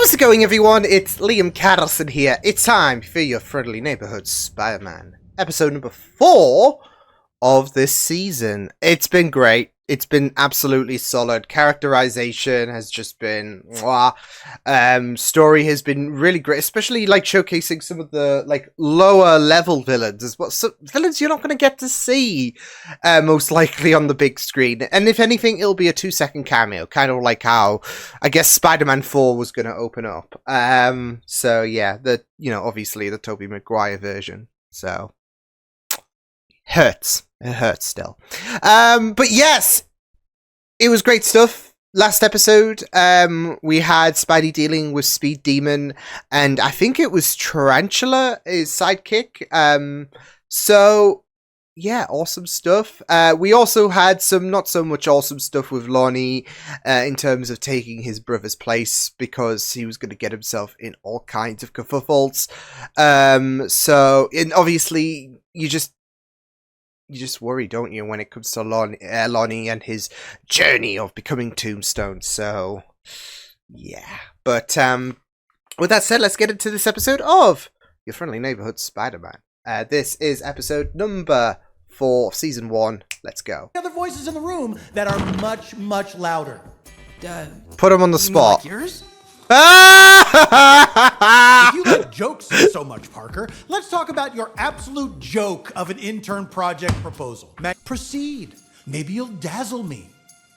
How's it going, everyone? It's Liam Carlson here. It's time for your friendly neighborhood Spider-Man. Episode number 4 of this season. It's been great. It's been absolutely solid. Characterization has just been mwah. Story has been really great, especially like showcasing some of the like lower level villains as well. So villains you're not going to get to see most likely on the big screen. And if anything, it'll be a 2-second cameo, kind of like how I guess Spider-Man 4 was going to open up. So yeah, obviously the Tobey Maguire version. So hurts. It hurts still. But yes, it was great stuff. Last episode, we had Spidey dealing with Speed Demon, and I think it was Tarantula, his sidekick. So yeah, awesome stuff. We also had some not so much awesome stuff with Lonnie in terms of taking his brother's place because he was going to get himself in all kinds of kerfuffles. And obviously, you just worry, don't you, when it comes to Lonnie and his journey of becoming Tombstone. So, yeah. But with that said, let's get into this episode of Your Friendly Neighborhood Spider-Man. This is episode number 4 of season 1. Let's go. Other voices in the room that are much, much louder. Put him on the spot. Like yours? If you like jokes so much, Parker, let's talk about your absolute joke of an intern project proposal. Proceed. Maybe you'll dazzle me.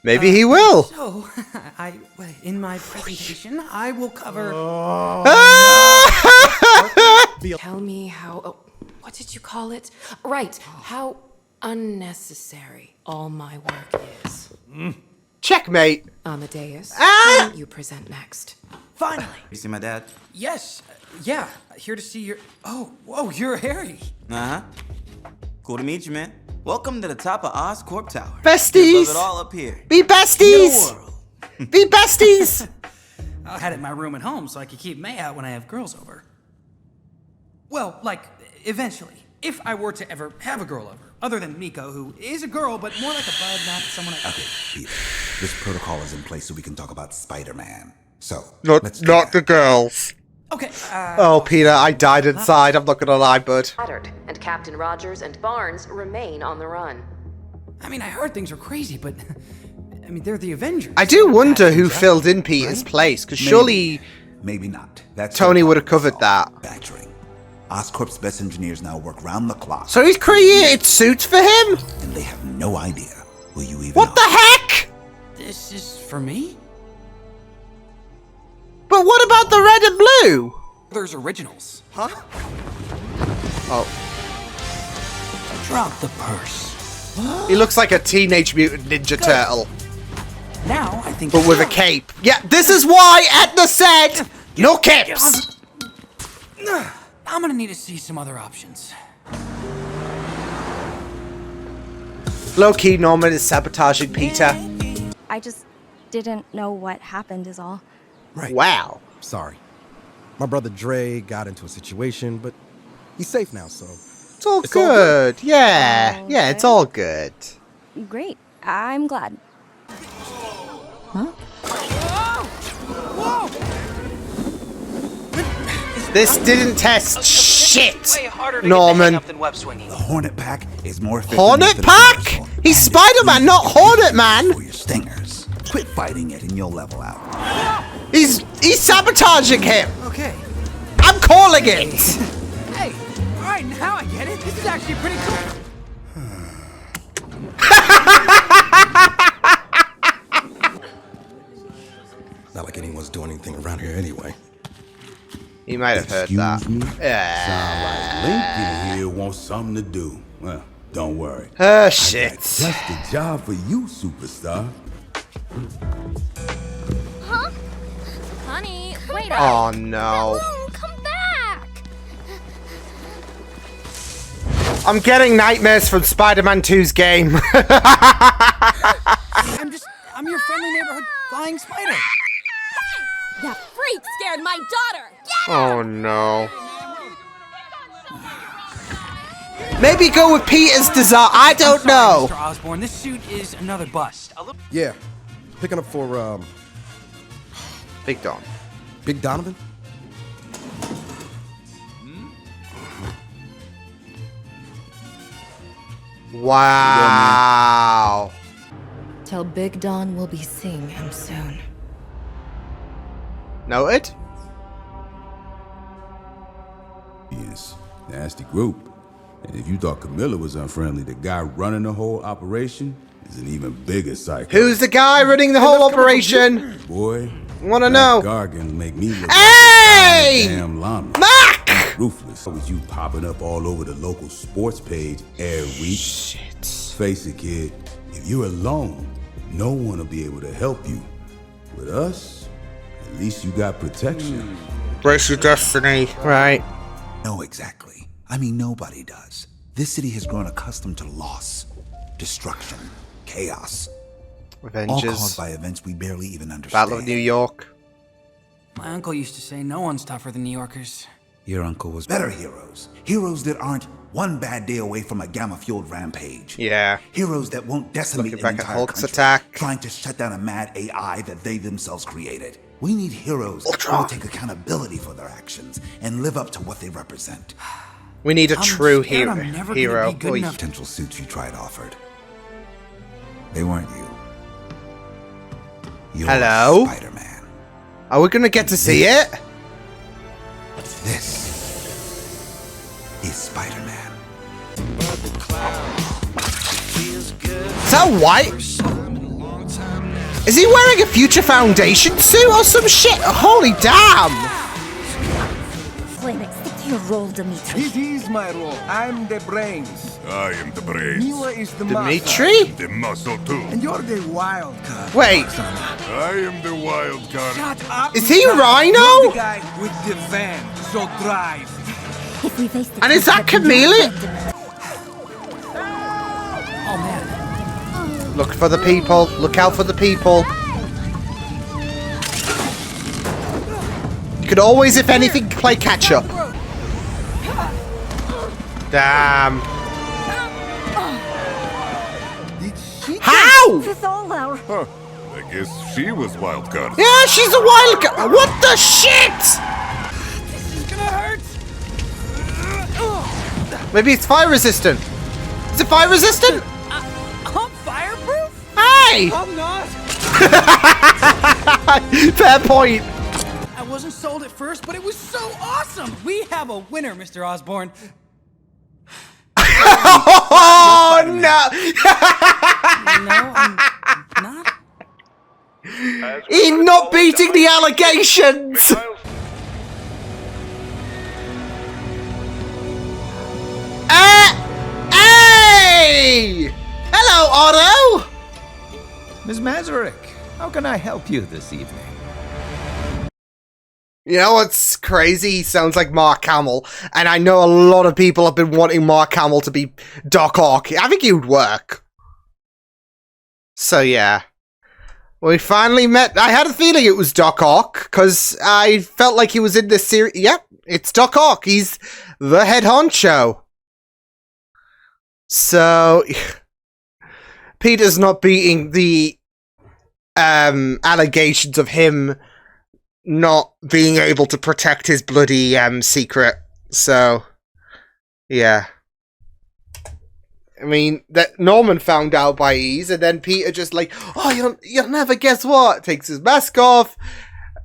Maybe he will. So, in my presentation, I will cover... Tell me how... what did you call it? Right, how unnecessary all my work is. Checkmate. Amadeus, why don't you present next? Finally! You see my dad? Yes, yeah, here to see your... Oh, whoa, you're Harry. Uh-huh. Cool to meet you, man. Welcome to the top of Oscorp Tower. Besties! Love it all up here. Be besties! Middle world. Be besties! I had it in my room at home so I could keep May out when I have girls over. Well, like, eventually. If I were to ever have a girl over. Other than Miko, who is a girl, but more like a bud, not someone I... Okay, Peter. This protocol is in place so we can talk about Spider-Man. So, Not let's the girls. Okay, Oh, Peter, I died inside. I'm not gonna lie, bud. And Captain Rogers and Barnes remain on the run. I mean, I heard things were crazy, but... I mean, they're the Avengers. I do wonder who filled in Peter's place, because surely Maybe not. That's Tony would have covered that. Badgering. Oscorp's best engineers now work round the clock. So he's created suits for him? And they have no idea who you even What are. the heck? This is for me? But what about the red and blue? There's originals. Oh. Drop the purse. He looks like a Teenage Mutant Ninja Turtle, Now, I think... but with a cape. Yeah, this is why Edna said, no capes. I'm gonna need to see some other options. Low-key, Norman is sabotaging Peter. I just didn't know what happened is all. Right. Wow. Sorry. My brother Dre got into a situation, but he's safe now, so... It's all It's all good. Yeah. Oh, Yeah, it's okay. all good. Great. I'm glad. This didn't test shit, Norman. The Hornet Pack is more effective Hornet than Pack? Universal, He's and Spider-Man, it's not easy Hornet Man. For your stingers. Quit fighting it and you'll level out. He's sabotaging him. Okay. I'm calling it. Hey, alright, now I get it. This is actually pretty cool. Not like anyone's doing anything around here anyway. He might have heard Excuse that. me? Sound like Lincoln here wants something to do. Well, don't worry. Oh, I shit. got just the job for you, superstar. Huh? Honey, wait Oh, no. Come back! I'm getting nightmares from Spider-Man 2's game. I'm your friendly neighborhood flying spider. That freak scared my daughter! Oh, no. Maybe go with Peter's design. I don't know. Mr. Osborn, this suit is another bust. Yeah. Picking up for, Big Don. Big Donovan? Wow. Tell Big Don we'll be seeing him soon. Noted. Yes, nasty group. And if you thought Camilla was unfriendly, the guy running the whole operation is an even bigger psycho. Who's the guy running the whole operation? Boy, Wanna know? Gargan make me look Hey! like a damn llama. Mac! Ruthless. Was you popping up all over the local sports page every week? Shit. Face it, kid. If you're alone, no one will be able to help you. With us, at least you got protection. Brace your destiny. Right. No, exactly. I mean, nobody does. This city has grown accustomed to loss, destruction, chaos. All Avengers. caused by events we barely even understand. Battle of New York. My uncle used to say no one's tougher than New Yorkers. Your uncle was better heroes. Heroes that aren't one bad day away from a gamma-fueled rampage. Yeah. Heroes that won't decimate Looking an back at entire Hulk's country, attack. trying to shut down a mad AI that they themselves created. We need heroes Ultron. who will take accountability for their actions and live up to what they represent. We need a I'm true scared hero. I'm never gonna Hero. be good Oy. enough. Potential suits you tried offered. They weren't you. You're Hello? Spider-Man. Are we gonna get to see it? This is Spider-Man. Is that white? Is he wearing a Future Foundation suit or some shit? Holy damn! Flame, stick to your role, Dimitri. It is my role. I'm the brains. I am the brains. Mila is the Dimitri? The muscle too. And you're the wild card. Wait, I am the wild card. Shut up. Is he Mila. Rhino? You're the guy with the van. So drive. If we face the And is that threat, then you're Chameleon? Dimitri. Oh man. look for the people. Look out for the people. You could always, if anything, play catch up. Damn. Did she How? With all our I guess she was wild card. Yeah, she's a wild card. What the shit? This is gonna hurt. Maybe it's fire resistant. Is it fire resistant? I'm fireproof? Hey! I'm not. Fair point. I wasn't sold at first, but it was so awesome. We have a winner, Mr. Osborn. Oh no! No, I'm not. He's not beating the allegations. Hey! Hello, Otto. Ms. Mazurek, how can I help you this evening? You know what's crazy? He sounds like Mark Hamill, and I know a lot of people have been wanting Mark Hamill to be Doc Ock. I think he would work. So yeah. We finally met. I had a feeling it was Doc Ock, because I felt like he was in this series. Yep, it's Doc Ock. He's the head honcho. So, Peter's not beating the allegations of him not being able to protect his bloody secret. So, yeah. I mean, that Norman found out by ease, and then Peter just like, oh, you'll never guess what? Takes his mask off.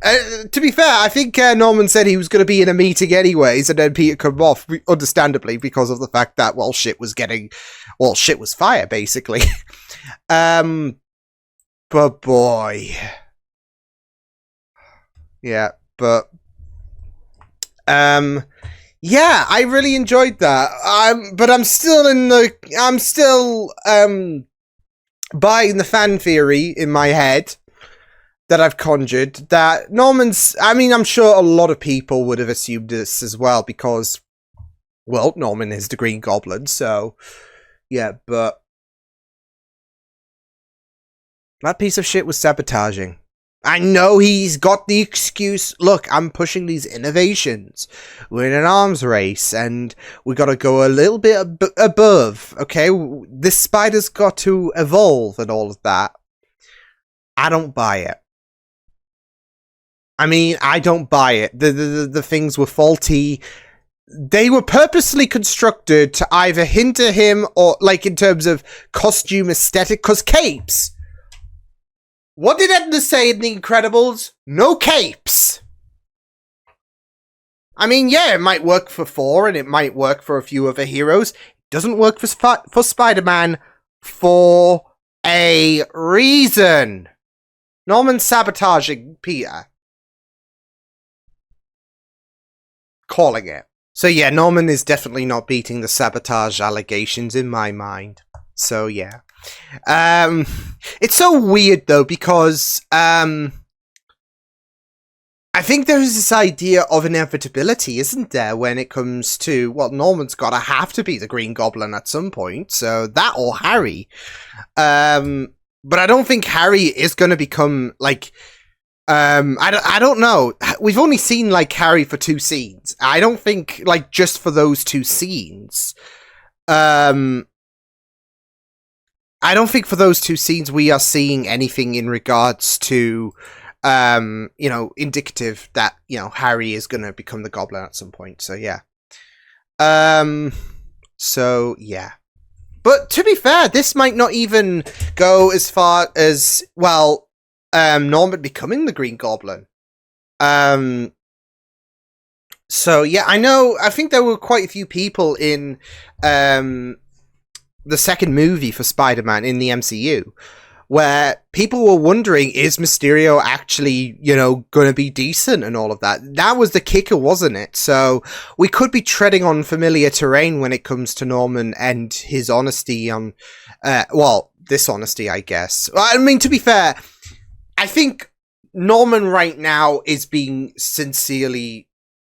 To be fair, I think Norman said he was going to be in a meeting anyways, and then Peter come off, understandably, because of the fact that, well, shit was fire, basically. But boy. Yeah, but yeah, I really enjoyed that. But I'm still buying the fan theory in my head that I've conjured that Norman's. I mean, I'm sure a lot of people would have assumed this as well because, well, Norman is the Green Goblin, so yeah, but that piece of shit was sabotaging. I know he's got the excuse, look, I'm pushing these innovations. We're in an arms race, and we gotta go a little bit above, okay? This spider's got to evolve and all of that. I don't buy it. I mean, I don't buy it. The things were faulty. They were purposely constructed to either hinder him or, like, in terms of costume aesthetic, because capes. What did Edna say in The Incredibles? No capes. I mean, yeah, it might work for Thor and it might work for a few other heroes. It doesn't work for Spider-Man for a reason. Norman's sabotaging Peter. Calling it. So yeah, Norman is definitely not beating the sabotage allegations in my mind. So yeah. It's so weird though, because I think there is this idea of inevitability, isn't there, when it comes to, well, Norman's gotta have to be the Green Goblin at some point, so that or Harry. But I don't think Harry is gonna become, like, I don't know. We've only seen, like, Harry for 2 scenes. I don't think, like, just for those 2 scenes, I don't think for those 2 scenes we are seeing anything in regards to, you know, indicative that, you know, Harry is gonna become the Goblin at some point, so yeah. So, yeah. But, to be fair, this might not even go as far as, well, Norman becoming the Green Goblin. So, yeah, I think there were quite a few people in, the second movie for Spider-Man in the MCU, where people were wondering, is Mysterio actually, you know, gonna be decent and all of that? That was the kicker, wasn't it? So, we could be treading on familiar terrain when it comes to Norman and his honesty on, well, dishonesty, I guess. I mean, to be fair, I think Norman right now is being sincerely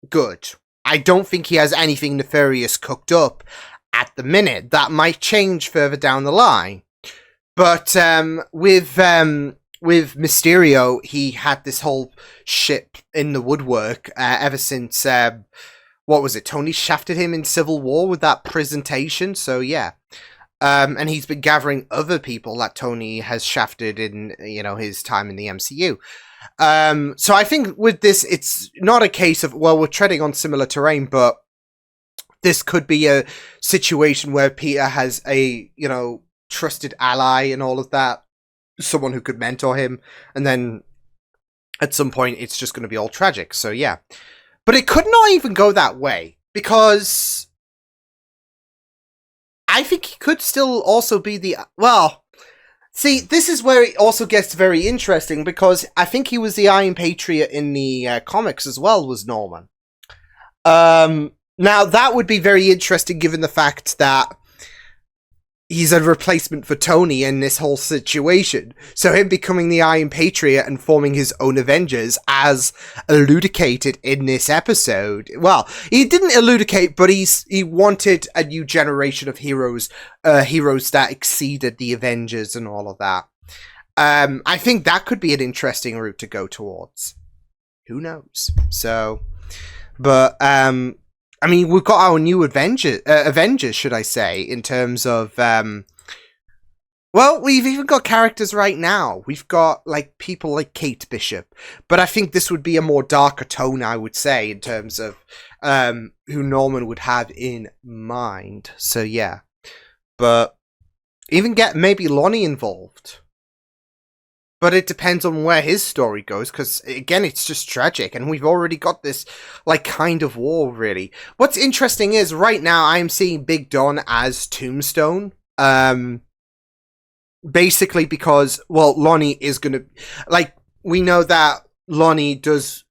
good. I don't think he has anything nefarious cooked up at the minute. That might change further down the line. But with Mysterio, he had this whole ship in the woodwork ever since, what was it, Tony shafted him in Civil War with that presentation, so yeah. And he's been gathering other people that Tony has shafted in, you know, his time in the MCU. So I think with this, it's not a case of, well, we're treading on similar terrain, but this could be a situation where Peter has a, you know, trusted ally and all of that, someone who could mentor him, and then at some point it's just going to be all tragic, so yeah. But it could not even go that way, because I think he could still also be the, well, see, this is where it also gets very interesting, because I think he was the Iron Patriot in the comics as well, was Norman. Now that would be very interesting given the fact that he's a replacement for Tony in this whole situation. So him becoming the Iron Patriot and forming his own Avengers, as elucidated in this episode. Well, he didn't elucidate, but he wanted a new generation of heroes, heroes that exceeded the Avengers and all of that. I think that could be an interesting route to go towards. Who knows? So, but, I mean, we've got our new Avengers, should I say, in terms of, well, we've even got characters right now. We've got, like, people like Kate Bishop, but I think this would be a more darker tone, I would say, in terms of, who Norman would have in mind. So, yeah. But, even get maybe Lonnie involved. But it depends on where his story goes, because, again, it's just tragic, and we've already got this, like, kind of war, really. What's interesting is, right now, I'm seeing Big Don as Tombstone, basically because, well, Lonnie is gonna, like, we know that Lonnie does,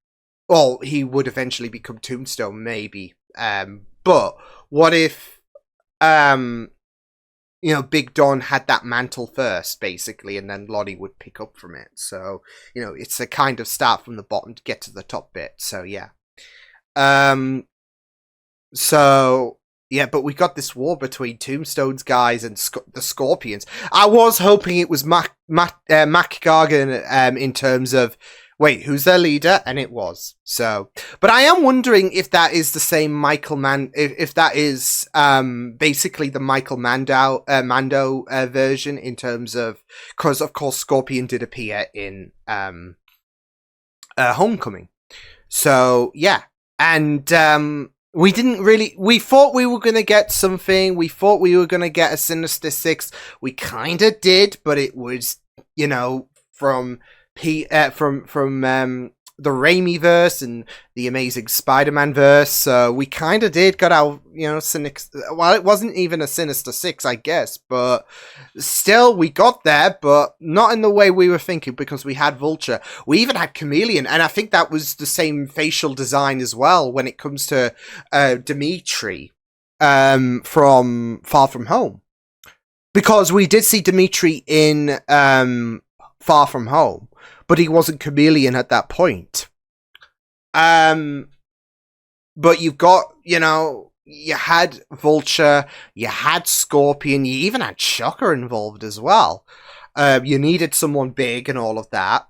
well, he would eventually become Tombstone, maybe, but what if, you know, Big Don had that mantle first, basically, and then Lonnie would pick up from it. So, you know, it's a kind of start from the bottom to get to the top bit. So, yeah. So, yeah, but we got this war between Tombstone's guys and the Scorpions. I was hoping it was Mac Gargan, in terms of, wait, who's their leader? And it was. So, but I am wondering if that is the same if that is basically the Michael Mando version, in terms of, because of course Scorpion did appear in Homecoming. So yeah, and we didn't really. We thought we were gonna get something. We thought we were gonna get a Sinister Six. We kind of did, but it was, you know, from the Raimi verse and the Amazing Spider-Man verse. So we kind of did got our, you know, well, it wasn't even a Sinister Six, I guess, but still we got there, but not in the way we were thinking, because we had Vulture. We even had Chameleon, and I think that was the same facial design as well when it comes to Dimitri from Far From Home. Because we did see Dimitri in Far From Home, but he wasn't Chameleon at that point. But you've got, you know, you had Vulture, you had Scorpion, you even had Shocker involved as well. You needed someone big and all of that.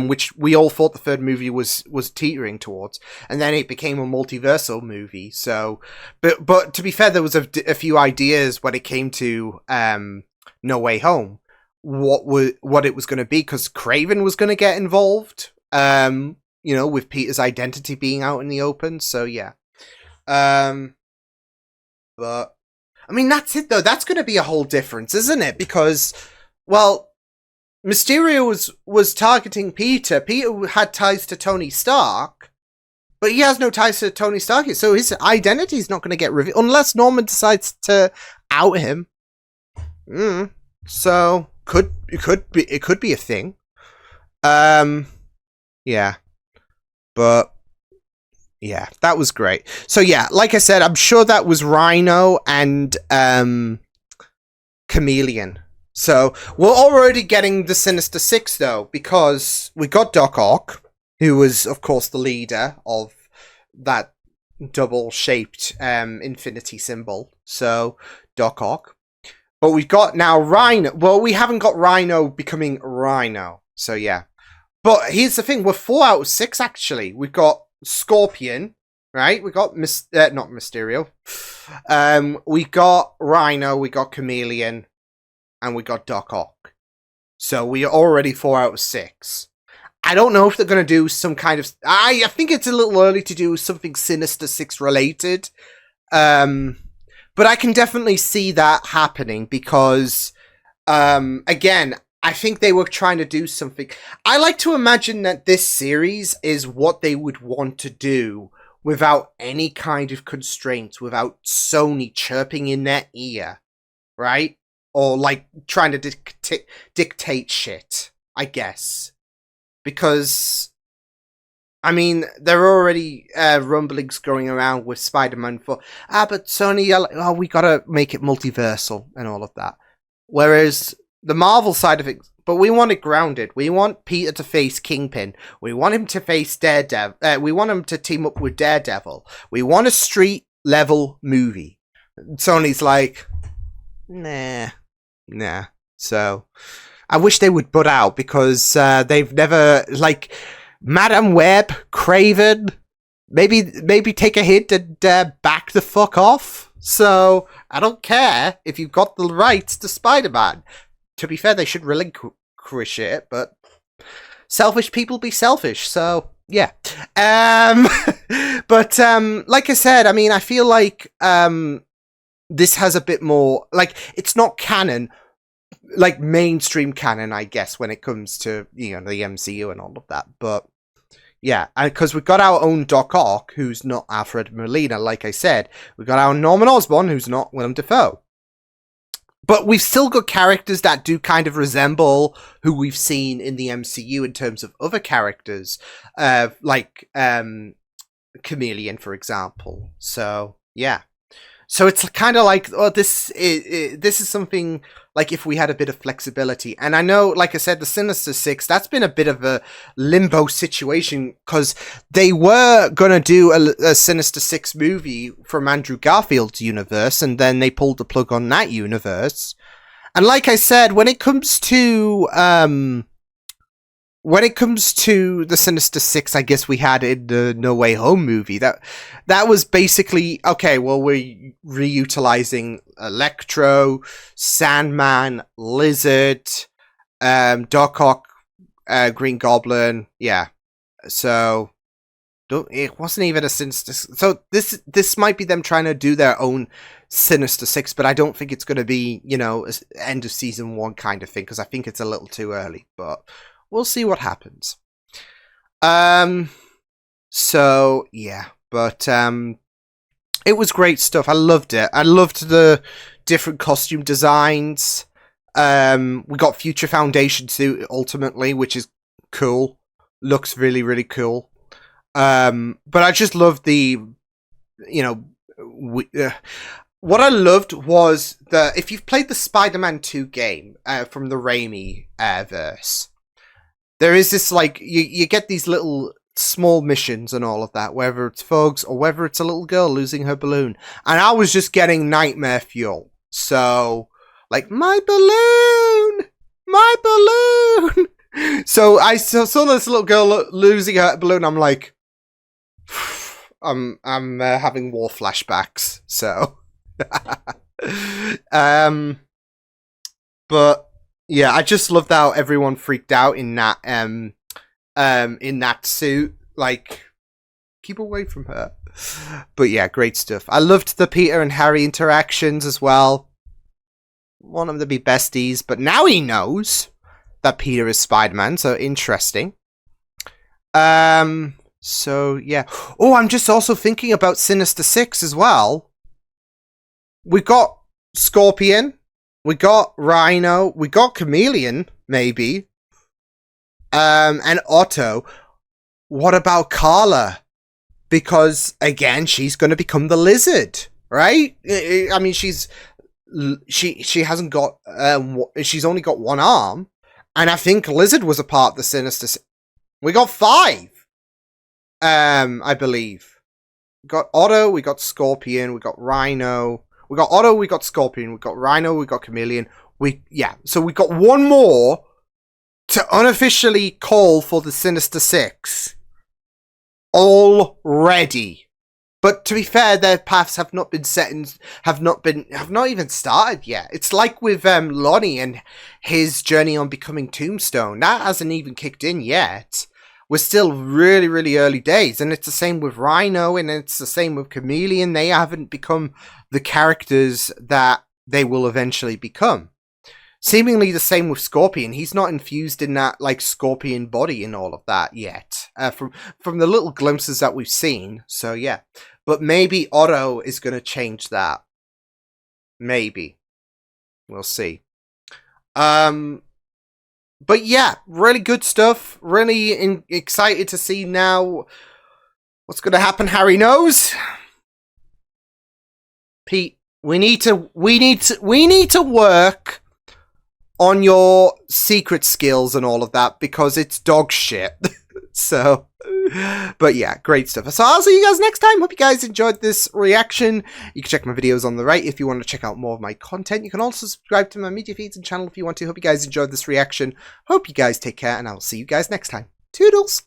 Which we all thought the third movie was teetering towards, and then it became a multiversal movie. So, but to be fair, there was a few ideas when it came to No Way Home. What it was going to be, because Craven was going to get involved, you know, with Peter's identity being out in the open. So yeah, but I mean, that's it though. That's going to be a whole difference, isn't it? Because, well, Mysterio was targeting Peter. Peter had ties to Tony Stark, but he has no ties to Tony Stark yet, so his identity is not going to get revealed unless Norman decides to out him. So it could be a thing. Yeah, but yeah, that was great. So yeah, like I said, I'm sure that was Rhino and Chameleon. So we're already getting the Sinister Six though, because we got Doc Ock, who was of course the leader of that double-shaped infinity symbol. So Doc Ock. But we've got now Rhino. Well, we haven't got Rhino becoming Rhino. So yeah. But here's the thing. We're 4 out of 6 actually. We've got Scorpion, right? We got not Mysterio. We got Rhino. We got Chameleon. And we got Doc Ock. So we are already 4 out of 6. I don't know if they're going to do some kind of... I think it's a little early to do something Sinister Six related. But I can definitely see that happening because, again, I think they were trying to do something. I like to imagine that this series is what they would want to do without any kind of constraints, without Sony chirping in their ear, right? Or like trying to dictate shit, I guess. Because, I mean, there are already rumblings going around with Spider-Man for, but Sony, we gotta make it multiversal and all of that. Whereas the Marvel side of it, but we want it grounded. We want Peter to face Kingpin. We want him to face Daredevil. We want him to team up with Daredevil. We want a street-level movie. Sony's like, nah. So, I wish they would butt out because they've never, like, Madam Web, Craven, maybe take a hint and back the fuck off. So, I don't care if you've got the rights to Spider-Man. To be fair, they should relinquish it, but selfish people be selfish, so, yeah. But, like I said, I mean, I feel like this has a bit more, like, it's not canon, like mainstream canon, I guess, when it comes to, you know, the MCU and all of that. But yeah, and because we've got our own Doc Ock, who's not Alfred Molina, like I said. We've got our Norman Osborn, who's not Willem Dafoe. But we've still got characters that do kind of resemble who we've seen in the MCU in terms of other characters, like Chameleon, for example. So yeah. So it's kind of like, oh, this is something like if we had a bit of flexibility. And I know, like I said, the Sinister Six, that's been a bit of a limbo situation because they were going to do a Sinister Six movie from Andrew Garfield's universe, and then they pulled the plug on that universe. And like I said, when it comes to the Sinister Six, I guess we had in the No Way Home movie, that was basically, okay, well, we're reutilizing Electro, Sandman, Lizard, Doc Ock, Green Goblin. Yeah. So it wasn't even a Sinister. So this might be them trying to do their own Sinister Six, but I don't think it's going to be, you know, end of season 1 kind of thing, because I think it's a little too early. But we'll see what happens. So yeah, but it was great stuff. I loved it. I loved the different costume designs. We got Future Foundation suit ultimately, which is cool. Looks really, really cool. But I just loved the, you know, what I loved was if you've played the Spider-Man 2 game from the Raimi verse, there is this, like, you get these little small missions and all of that, whether it's Fugs or whether it's a little girl losing her balloon. And I was just getting nightmare fuel. So, like, my balloon! My balloon! So I saw this little girl losing her balloon. I'm like, I'm having war flashbacks. So, but yeah, I just loved how everyone freaked out in that suit. Like, keep away from her. But yeah, great stuff. I loved the Peter and Harry interactions as well. Want them to be besties, but now he knows that Peter is Spider-Man, so interesting. So yeah. Oh, I'm just also thinking about Sinister Six as well. We got Scorpion, we got Rhino, we got Chameleon, maybe. And Otto. What about Carla? Because again, she's going to become the Lizard, right? I mean, she hasn't got she's only got one arm, and I think Lizard was a part of the Sinister Six. We got 5. I believe. We got Otto, we got Scorpion, we got Rhino. We got Otto, we got Scorpion, we got Rhino, we got Chameleon. So we got one more to unofficially call for the Sinister Six already. But to be fair, their paths have not been set and have not even started yet. It's like with Lonnie and his journey on becoming Tombstone. That hasn't even kicked in yet. We're still really, really early days. And it's the same with Rhino, and it's the same with Chameleon. They haven't become the characters that they will eventually become. Seemingly the same with Scorpion. He's not infused in that, like, Scorpion body and all of that yet. From the little glimpses that we've seen. So, yeah. But maybe Otto is going to change that. Maybe. We'll see. But yeah, really good stuff. Really excited to see now what's going to happen. Harry knows. Pete, we need to work on your secret skills and all of that, because it's dog shit. So, but yeah, great stuff. So I'll see you guys next time. Hope you guys enjoyed this reaction. You can check my videos on the right if you want to check out more of my content. You can also subscribe to my media feeds and channel if you want to. Hope you guys enjoyed this reaction. Hope you guys take care, and I will see you guys next time. Toodles!